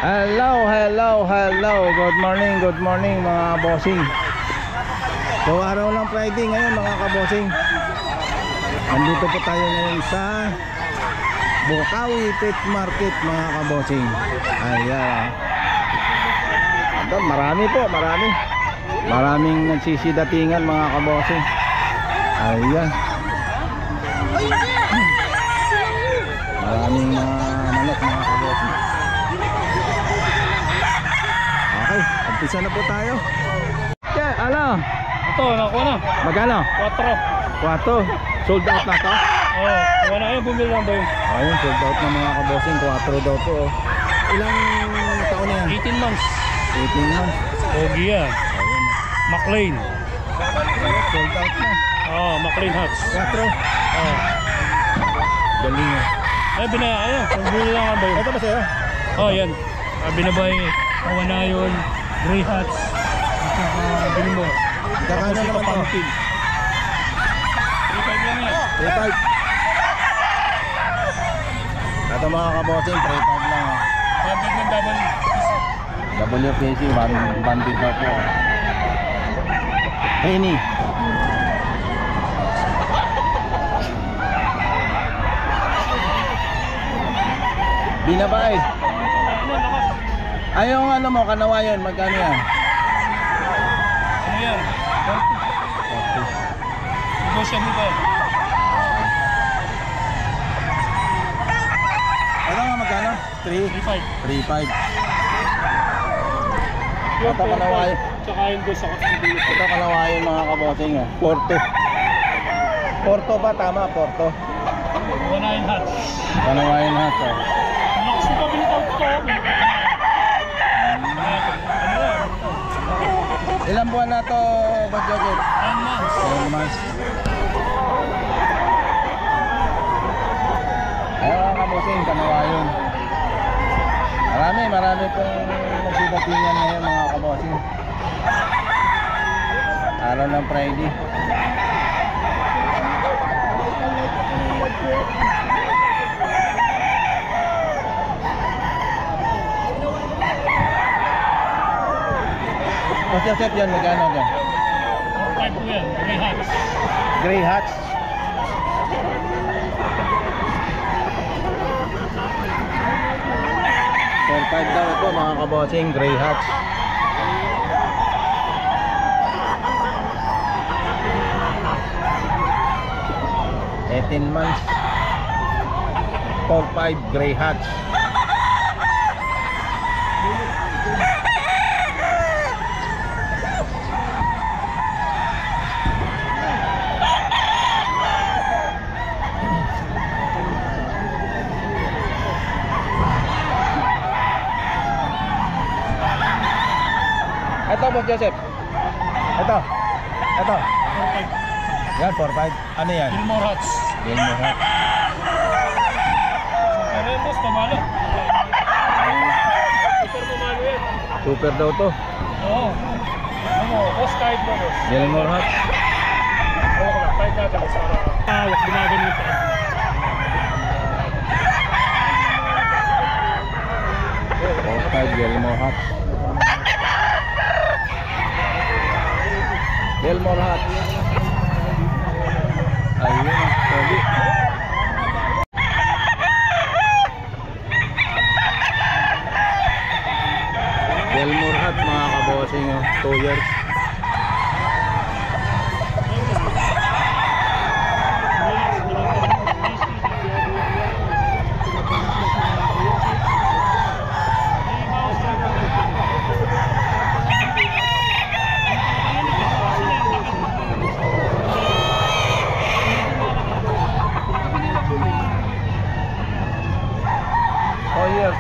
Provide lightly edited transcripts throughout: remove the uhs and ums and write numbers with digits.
Hello, hello, hello. Good morning mga bossing. So araw ng Friday ngayon mga kabossing. Nandito po tayo ngayon sa Bukawi Pet Market mga kabossing. Ayan. Ito, marami po, marami. Maraming nagsisidatingan mga kabossing. Ayan. Maraming manok mga kabossing. Okay, umpisa na po tayo. Okay, ano? Ito, nakuha na. Magkano? 4. 4. Sold out na to? Oo, kuha na. Ayun, bumili lang ba yun? Ayun, sold out na mga kabossing. 4 daw po. Ilang taon na yan? 18 months. 18 months. Ogi yan. Ayun. McLean. Sold out na. Oo, McLean Hats. 4. Oo. Galing nga. Ay, ayun. Bumili lang ba yun? Ito ba sa'yo? Oo, yan. Binabay, Kawanayon, Grey Hats. At Bilmo. Kakano naman to? 3.5 lang yan. 3.5. Ito mga kabossing, 3.5 lang. Bandit ng WPC, bandit na po. Henny. Binabay. Ay, yung ano mo, Kanawayon, magkano yan? Ano yan? 40. Negosyo mo ba? Ano nga magkano? 3.5. 3.5. Ito Kanawayon. Tsaka yung doon sa kasabili. Ito Kanawayon mga kabossing. Porto. Porto ba? Tama, Porto. Kawanayon Hats. Kanawayon hat. Lakas mo pabili tawag ko. Ilang buwan na to, Boss Joseph? 10 months. 10 months. Ayun mga kabossing, Kanawayon. Marami pong nagsidatingan ngayon mga kabossing. Araw ng Friday. Boss Joseph, yan magkano dyan? 4.5 po yan. Grey Hats. Grey Hats. $4.5 daw ito mga kabossing, Grey Hats. $18 months. 4.5 Grey Hats. Ito, Boss Joseph. Ito. 4.5. Yan, 4.5. Ano yan? Gilmore Hats. Gilmore hat. Pero yung boss, pamalo. Super pamalo yan. Super daw to. Oo. Ano mo, boss kahit mo boss. Gilmore hat. Oo ko lang, kahit natin sa tawak, ginagano yung tayo. 4.5 Gilmore hat. Gilmore hat. Ayun, sorry. Gilmore hat mga kabossing, 2 years.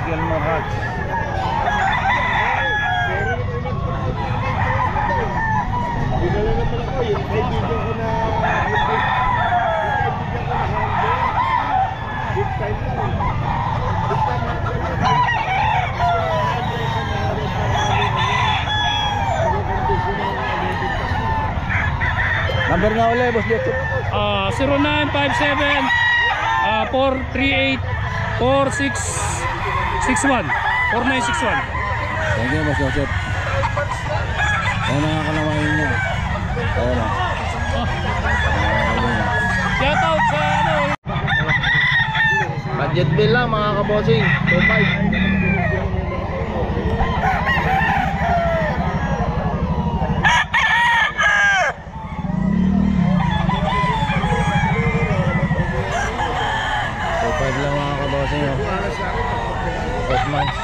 Gilmore Hats. Dinala naman ako yung kaibigan ko na big time lang. Number nga ulit, Boss Joseph. 0957 438 4661. 4961. Thank you, Boss Joseph. Ayan na nga kalawain niya. Ayan na. Shout out sa ano. Budget bill lang mga kabossing. 2.5. lang mga kabossing. 8 months.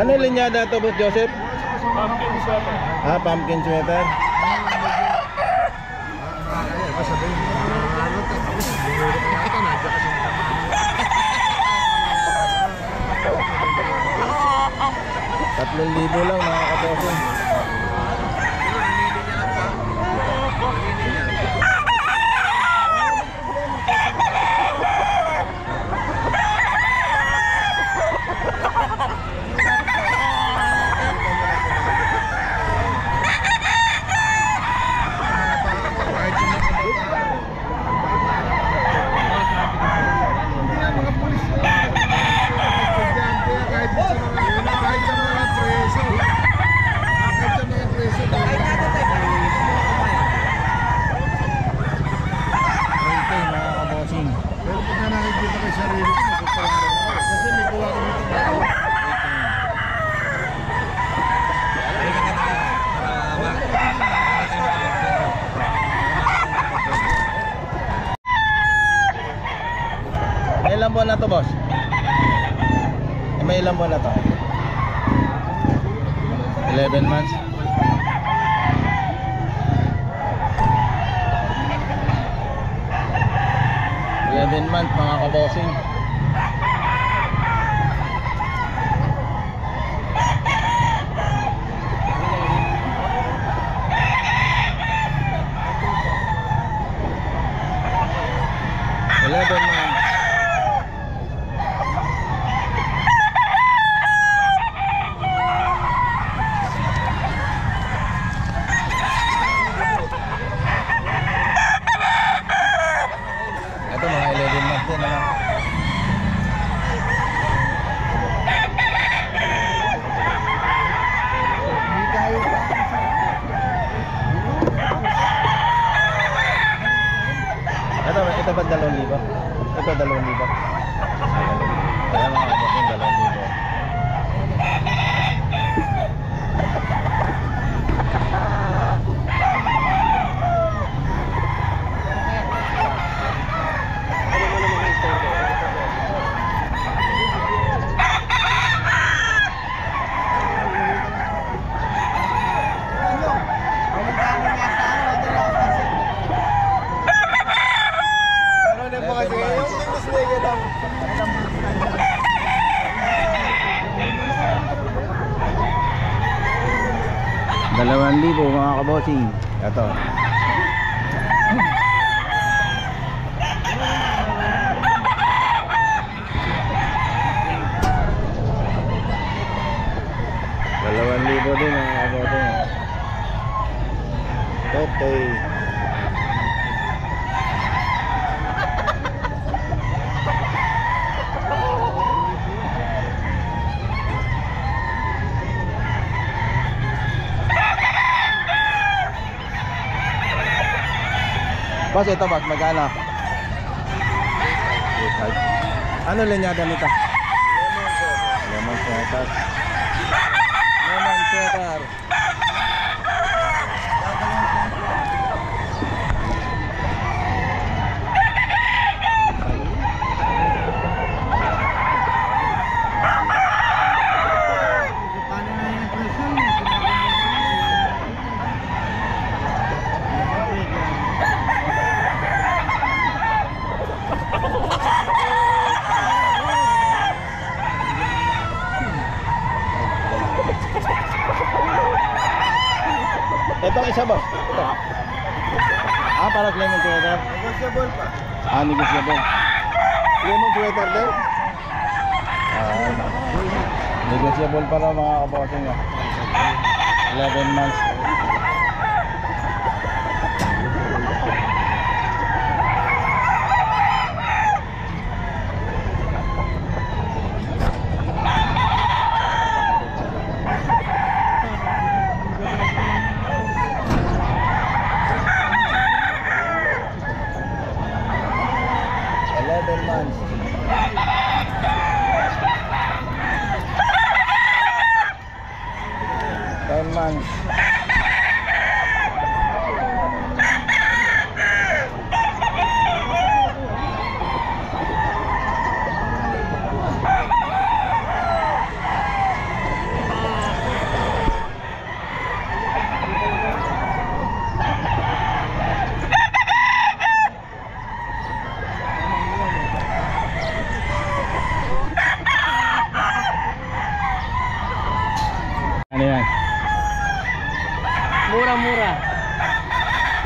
Ano linyada to, Boss Joseph? Pumpkin sweater. Ah, pumpkin sweater. ₱3,000 lang mga kabossing. Ilang buwan na to, boss? May ilang buwan na to? 11 months. Month mga kabossing. Ito mga 11 months din na. Ito ba 2,000? Ito 2,000. Kaya mga kabossing 2,000. $2,000 mga kabossing. Ito. $2,000 din mga kabossing. Okay. Boss, ito boss, magkano? Ano linyada nito? Lemon sweater. Lemon sweater. Isa ba? Ito. Para lemon sweater. Negotiable pa. Negotiable. Lemon sweater din? Negotiable para mga kabossing. 11 months. Months. Ano yan? Mura-mura.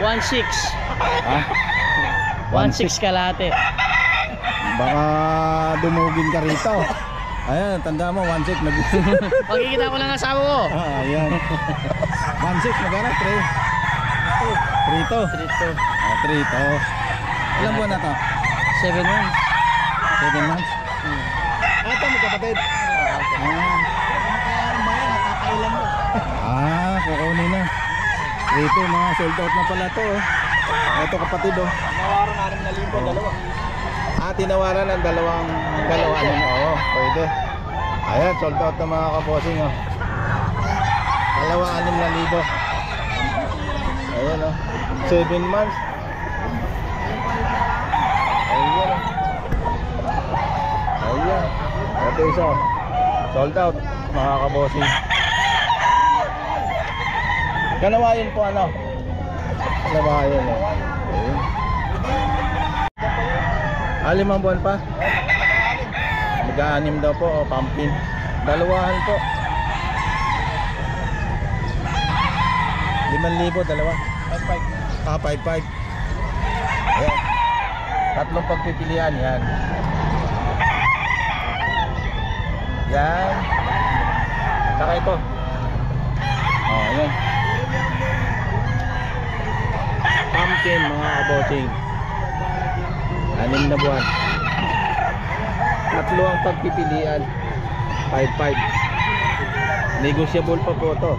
1.6. Ha? 1.6 kalahati. Baka dumugin ka rito. Ayan, tanda mo, 1.6 Pagkikita ko lang ang asawa ko. ayan. 1.6, magkano? 3 to. 3 to. Ilang buwan na to? 7 months. 7 months? Ito, magkapatid. Kukunin na. Ito, mga sold out na pala to. Ito kapatid Nawaran na rin na limbo, dalawa. tinawaran ng dalawa. Oo, pwede. Ayan, sold out na mga kabossing. Dalawa, 6,000. Ayan 7 months. Ayan. Ayan. Ito isa. Sold out mga kabossing. Kanawayan po ano? Kanawayan Ayun. 5 buwan pa? Mag-6 daw po pumpkin. Dalawahan po. 5,000 dalawa. 5,500. Ayan. Tatlong pagpipilian yan. Yan. Saka ito. Ayan. Pumpkin mga kabossing. 6 na buwan. Tatlo ang pagpipilian. 5,500. Negotiable pa po to.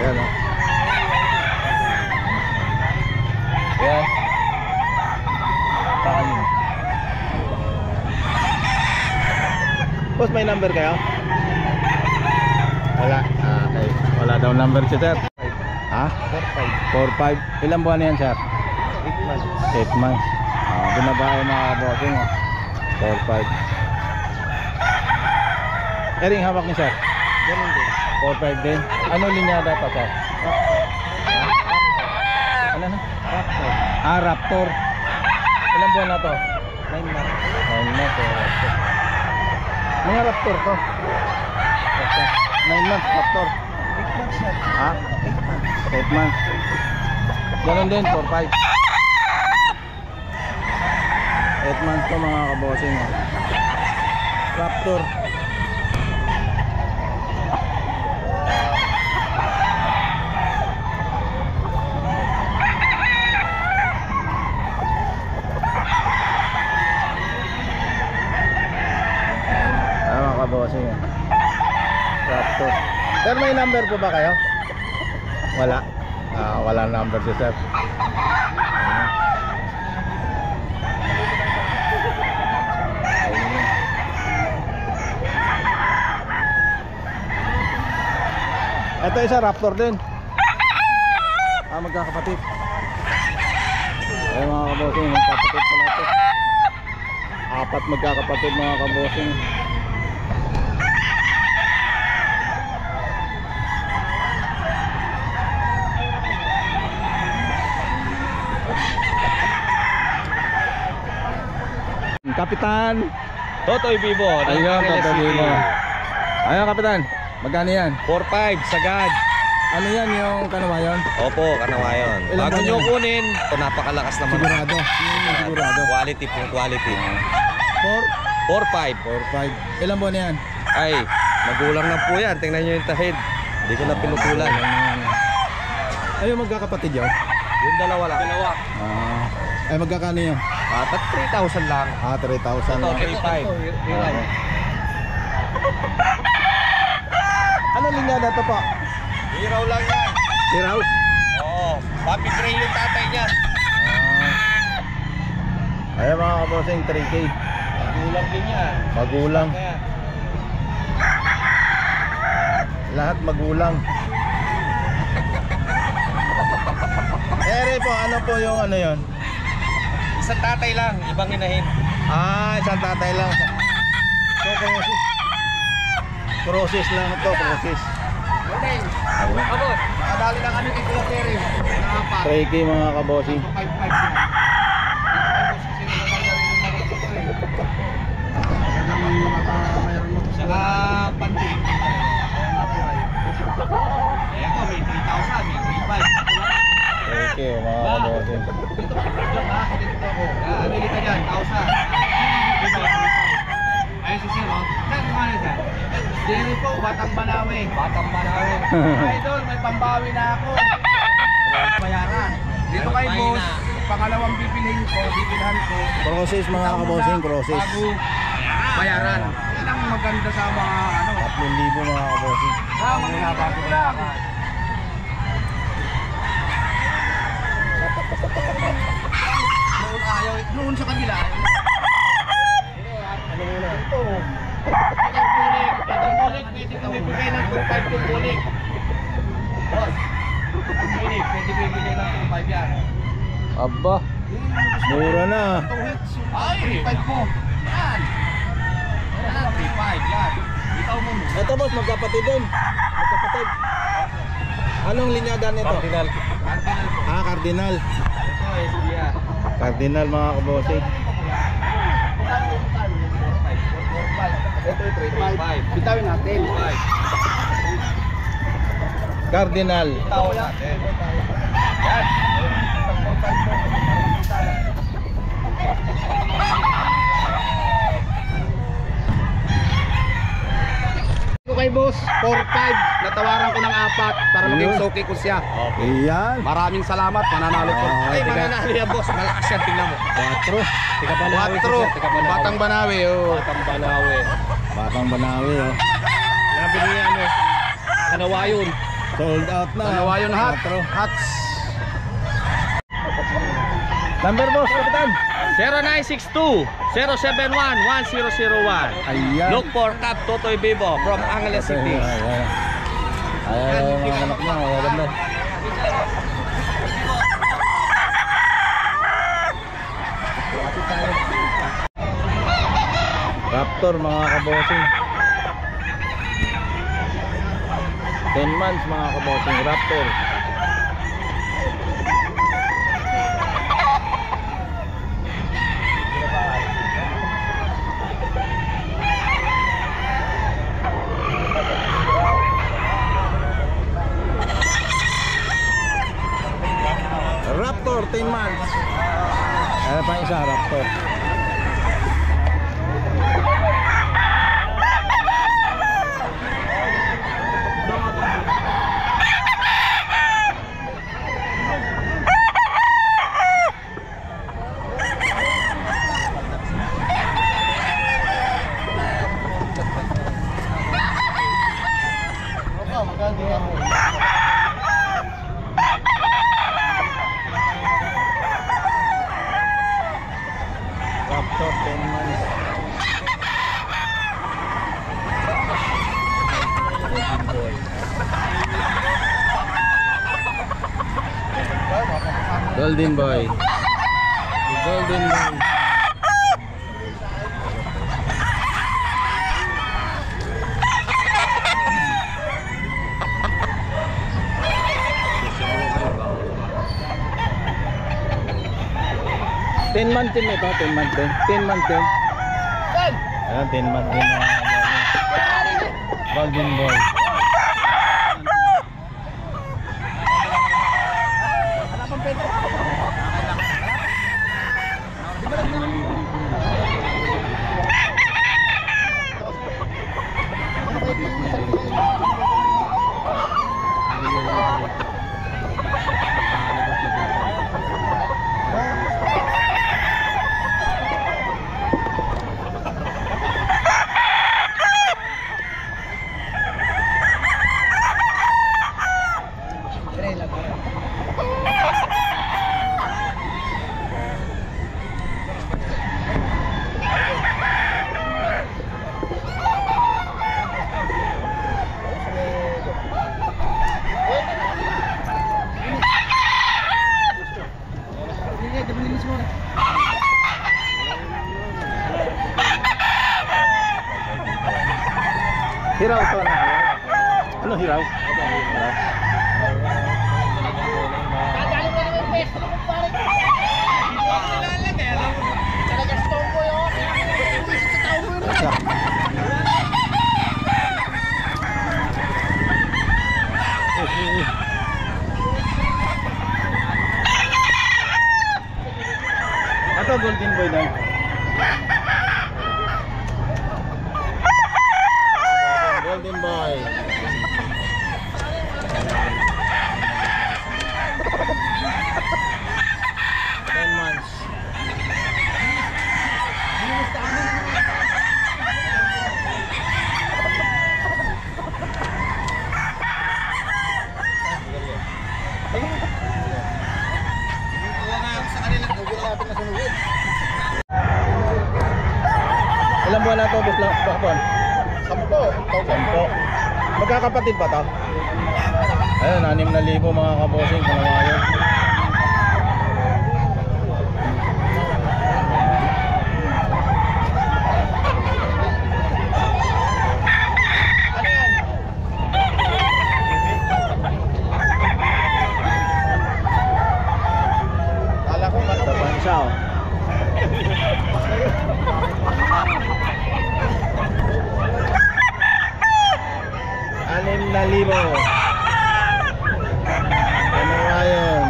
Ayan Ayan. Pakanin. Boss, may number kayo? Wala. Okay. Wala daw number si sir. Ha? 4,500. Ilang buwan na yan sir? 8 months. 8 months. Binabae mga kabossing 4,500. Ering hawak ni sir? Ganun din. 4,500 din. Ano linyada pa sir? Ano na? Raptor. Ilang buwan na to? 9 months. 9 months. Raptor. Mga Raptor to. 9 months Raptor. 8 months na. Ha? 8 months. Ganun din, 4,500. 8 months to mga kabossing. Raptor. Mga kabossing. Raptor. Sir, may number po ba kayo? Wala. Wala number si sir. Ito isa Raptor din. Magkakapatid. Ayan mga kabossing, magkakapatid pala ito. 4 magkakapatid mga kabossing. Kapitan Totoy Bibo. Ayun, Totoy Bibo. Ayun, Kapitan. Magkano yan? 4,500 sagad. Ano yan yung kanawayon? Opo, kanawayon. Ilan Bago ba nyo yan? kunin, ito napakalakas naman. Sigurado. Yun yung sigurado. Quality pong quality. 4, 4-5. 4, 5. Ilan buwan na yan? Ay, magulang na po yan. Tingnan nyo yung tahid. Hindi ko na pinutulan. Ayun, magkakapatid yun? Yung dalawa lang. Dalawa. Ay, magkakano yun? 3,000 lang. 3,000 Ito, lang. 3,500. Ano linyada to po? Hiraw lang yan. Hiraw? Oo. Papi Gray yung tatay niyan. Ayun mga kabosing, 3K. Magulang din yan. Magulang. Kaya, Lahat magulang. Ere po, ano po yung ano yon? isang tatay lang, ibang inahin. Isang tatay lang. So, process. Process lang ito, process. Abos, nakadali lang kami kay Kuya Terry. 3K mga kabosing. 5,500. Saka panting. Ayan ko, may 3,000, may 3,500. 3K mga kabosing. Dito ka, dito ako. Amili ka dyan, 1,000. Ayun si Sir, oh. Sir, kumana dyan? Jerry po, Batang Banawe. Batang Banawe. Idol, may pambawi na ako. Bayaran. Dito kay boss, pangalawang bibilhin ko, bibilhan ko. Process mga kabosing, process. Bago bayaran. Yan ang maganda sa mga 3,000 mga kabosing. mga bago lang. Noon sa kanila. Ano muna? Ito. Pwede kami bigay ng 2,500 tumulik. Boss, tumulik. Pwede bigay ng 2,500 yan. Aba, mura na. 2 hits. Ay, 3,500 mo. Yan. Yan, 3,500 yan. Ikaw mo mo. Ito boss, magkapatid din. Magkapatid. Anong linyada nito? Cardinal. Cardinal po. Cardinal. Ito, SBA. Cardinal mga kabosing. Ito, 3,500. Bitawin natin. Cardinal. Bitawin natin. Yan. Kay boss, 4,500. Natawaran ko ng 4 para maging soki ko siya. Iyan. Maraming salamat, mananalo ko. Ay, mananalo yan boss. Malakas yan, tingnan mo. 4. Tiga Banawe. 4. Batang Banawe, oh. Batang Banawe. Batang Banawi oh. Nabi niya ano, Kanawayon. Sold out na. Kanawayon hat. 4. Hats. Number boss, kapitan. 0962-071-1001. Ayan. Look for Cap Totoy Bibo from Angeles City. Ayan. Ayan mga anak niya. Ayan ganda. Raptor mga kabosing. 10 months mga kabosing. Raptor. Raptor 10 months. Ano pa isa Raptor? Raptor 10 months. Golden boy. Golden boy. Ten month din ito, 10 month din. 10 month din. Ayan, 10 month din mga Golden boy. Hiraw to na. Ano hiraw? Isa. Ato golden boy na. Golden boy. Ilang buwan na ito, boss lang, bakpon? 10. Magkakapatid ba ito? Ayun, 6,000 mga kabosing, kanawayan. Kala ko mataban siya, oh. Anim na libo. Ano nga yun?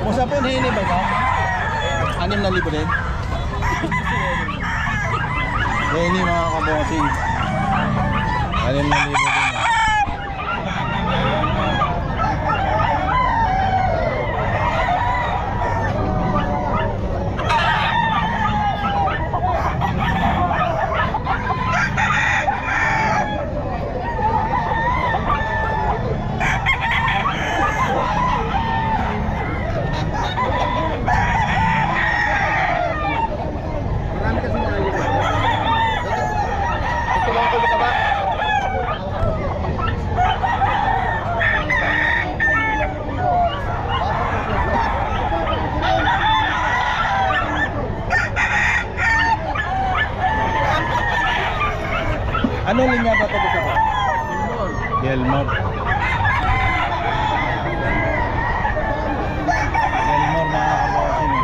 Musa po hini ba ka? 6,000 din. Hini mga kabosing. 6,000 din. Ano linya ba ito gusto ko? Gelmor. Gelmor mga kabosing.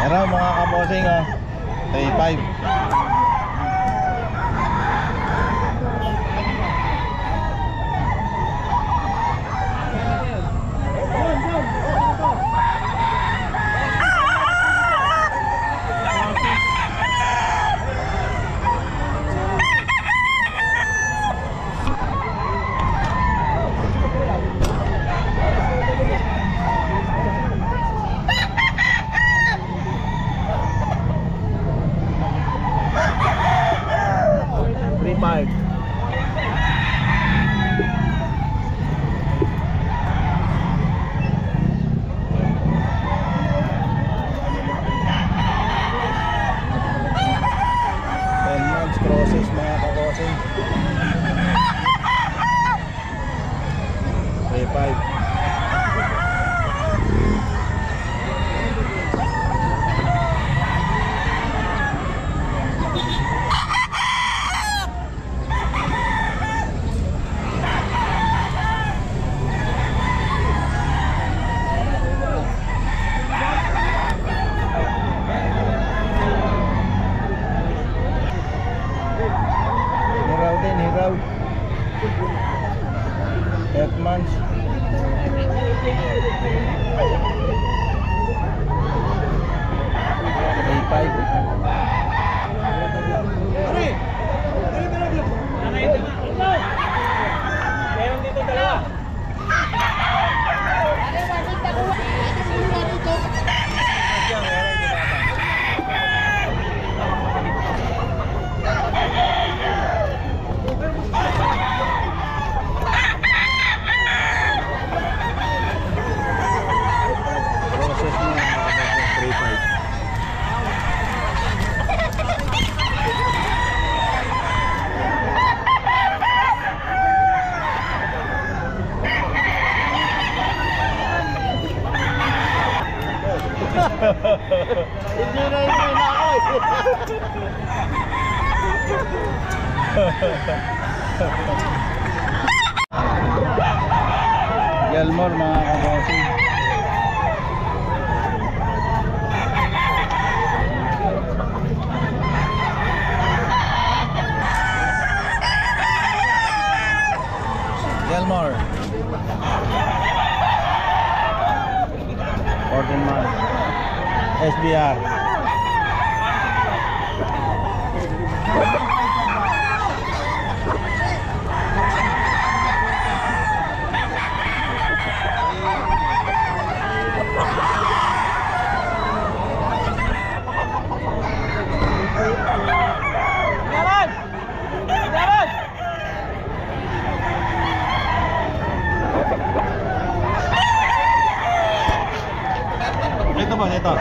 Pero mga kabosing, oh, 35. Mark. Process mga kabosing. 3.5. Hiraw 8 months. Meron dito dalawa. Process mo mga kabossing 3.5. Hindi na ako Yalmor mga kabossing. Yalmor 14 months SBR. Ito ba? Ito.